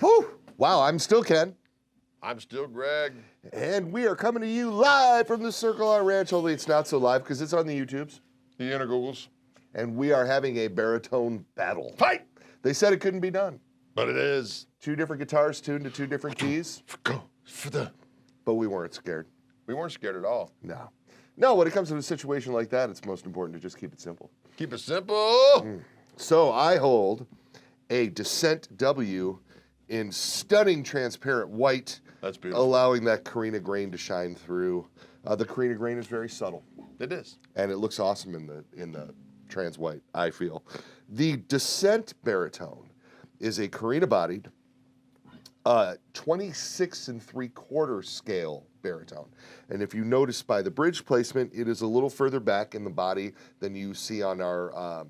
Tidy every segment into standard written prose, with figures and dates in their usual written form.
Whew. Wow, I'm still Ken. I'm still Greg. And we are coming to you live from the Circle R Ranch, only it's not so live because it's on the YouTubes. The Intergoogles. And we are having a baritone battle. Fight! They said it couldn't be done. But it is. 2 different guitars tuned to 2 different keys. But we weren't scared. We weren't scared at all. No. No, when it comes to a situation like that, it's most important to just keep it simple. Keep it simple. So I hold a Descent W in stunning transparent white. That's beautiful. Allowing that Carina grain to shine through. The Carina grain is very subtle. It is. And it looks awesome in the trans white, I feel. The Descent baritone is a Carina bodied 26 3/4 scale baritone. And if you notice by the bridge placement, it is a little further back in the body than you see on our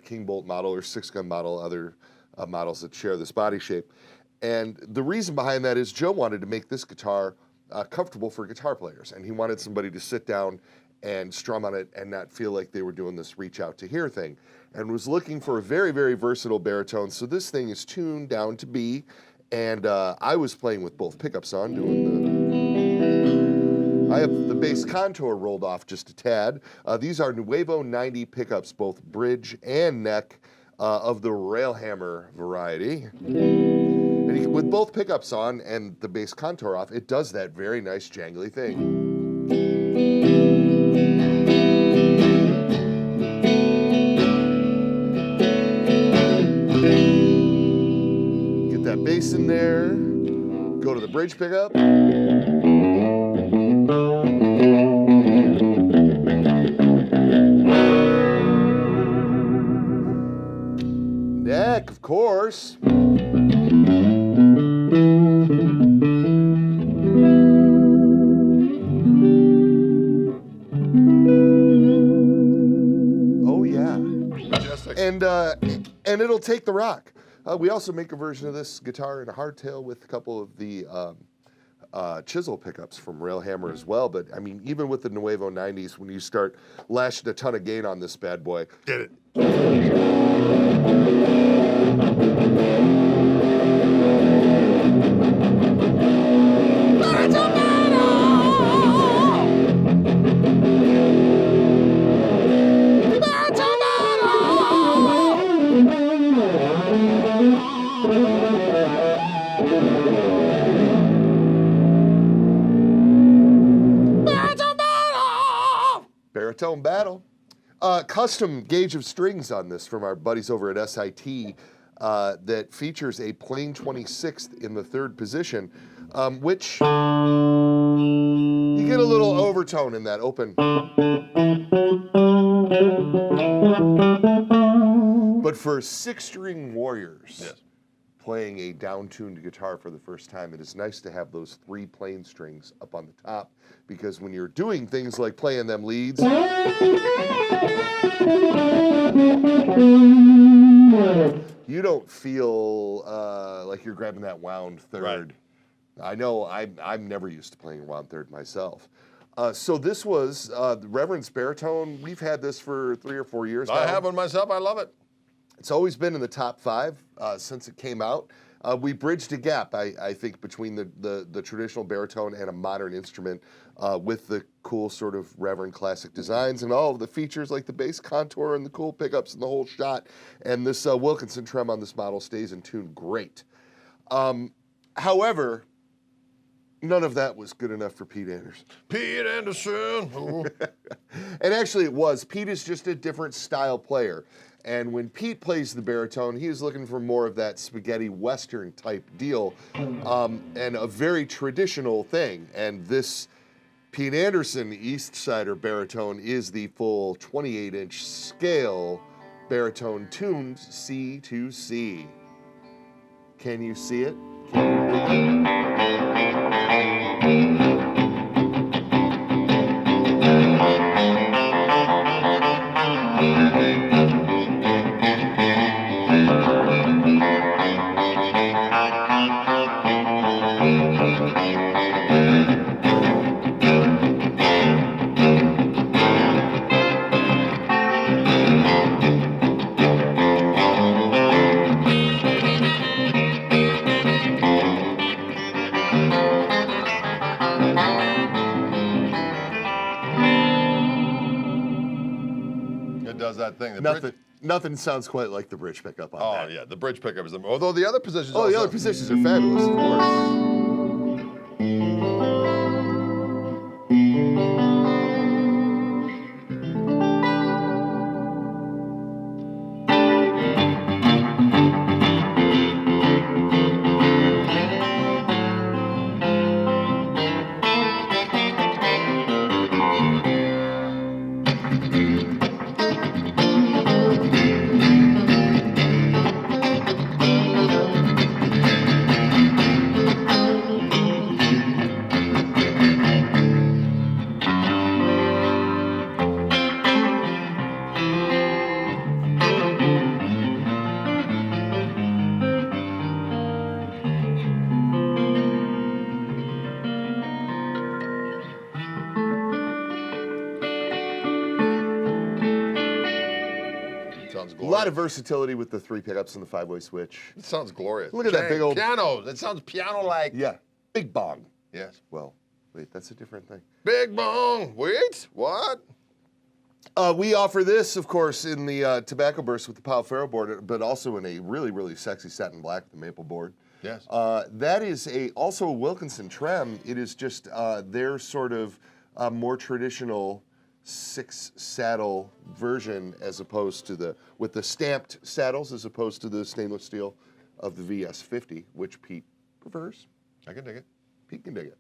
King Bolt model or 6-gun model, other models that share this body shape. And the reason behind that is Joe wanted to make this guitar comfortable for guitar players. And he wanted somebody to sit down and strum on it and not feel like they were doing this reach out to hear thing. And was looking for a very, very versatile baritone. So this thing is tuned down to B. And I was playing with both pickups on, I have the bass contour rolled off just a tad. These are Nuevo 90 pickups, both bridge and neck of the Railhammer variety. And with both pickups on and the bass contour off, it does that very nice jangly thing. Get that bass in there, go to the bridge pickup. Neck, of course. Oh yeah. Majestic. And it'll take the rock. We also make a version of this guitar in a hardtail with a couple of the chisel pickups from Railhammer as well. But I mean, even with the Nuevo 90s, when you start lashing a ton of gain on this bad boy, Get it. Baritone Battle. Custom gauge of strings on this from our buddies over at SIT that features a plain 26th in the 3rd position, which you get a little overtone in that open. But for 6-string warriors, yes, playing a down-tuned guitar for the first time, it is nice to have those 3 plain strings up on the top, because when you're doing things like playing them leads, you don't feel like you're grabbing that wound 3rd. Right. I know I'm never used to playing wound 3rd myself. So this was the Reverend's baritone. We've had this for 3 or 4 years now. I have one myself. I love it. It's always been in the top 5 since it came out. We bridged a gap, I think, between the traditional baritone and a modern instrument with the cool sort of Reverend classic designs and all of the features like the bass contour and the cool pickups and the whole shot. And this Wilkinson trem on this model stays in tune great. However, none of that was good enough for Pete Anderson. Pete Anderson. And actually it was. Pete is just a different style player. And when Pete plays the baritone, he is looking for more of that spaghetti western type deal and a very traditional thing. And this Pete Anderson Eastsider baritone is the full 28-inch scale baritone tuned C to C. Can you see it? Can you dig it? that thing. The bridge, Nothing sounds quite like the bridge pickup on that. yeah, the bridge pickup is the. Although the other positions. Oh, the also, other positions are fabulous, of course. Sounds A glorious. lot of versatility with the 3 pickups and the 5-way switch. It sounds glorious. Look at that big old piano. It sounds piano-like. Yeah, big bong. Yes. Well, wait, that's a different thing. Big bong. Wait, what? We offer this, of course, in the tobacco burst with the Palo Ferro board, but also in a really, really sexy satin black with the maple board. Yes. That is also a Wilkinson trem. It is just their sort of more traditional 6 saddle version, as opposed to with the stamped saddles, as opposed to the stainless steel of the VS50, which Pete prefers. I can dig it. Pete can dig it.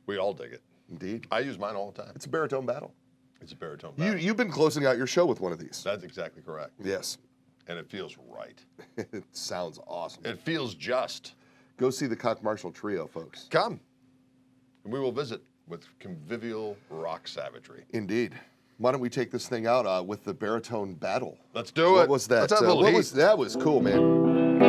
We all dig it. Indeed. I use mine all the time. It's a baritone battle. It's a baritone battle. You've been closing out your show with one of these. That's exactly correct. Yes. And it feels right. It sounds awesome. It feels just. Go see the Cock Marshall Trio, folks. Come. And we will visit with convivial rock savagery. Indeed. Why don't we take this thing out with the baritone battle? Let's do it. What was that? Let's have a little what heat. was that? Was cool, man.